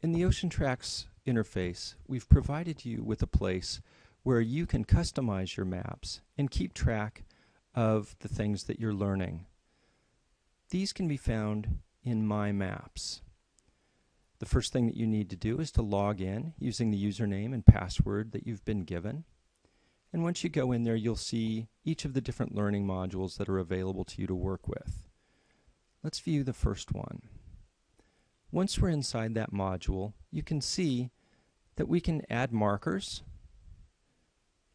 In the Ocean Tracks interface, we've provided you with a place where you can customize your maps and keep track of the things that you're learning. These can be found in My Maps. The first thing that you need to do is to log in using the username and password that you've been given. And once you go in there, you'll see each of the different learning modules that are available to you to work with. Let's view the first one. Once we're inside that module, you can see that we can add markers,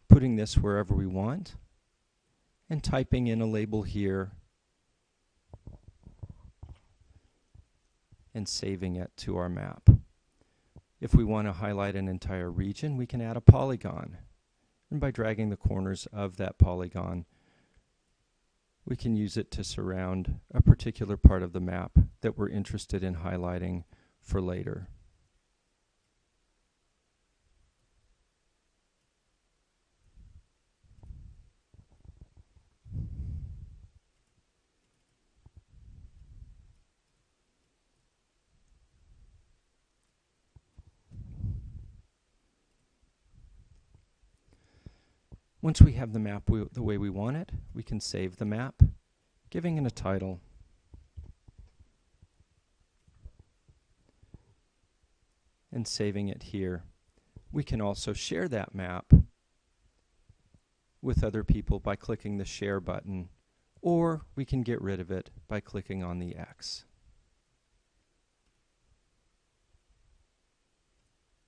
putting this wherever we want, and typing in a label here and saving it to our map. If we want to highlight an entire region, we can add a polygon. And by dragging the corners of that polygon, we can use it to surround a particular part of the map that we're interested in highlighting for later. Once we have the map the way we want it, we can save the map, giving it a title. And saving it here. We can also share that map with other people by clicking the share button, or we can get rid of it by clicking on the X.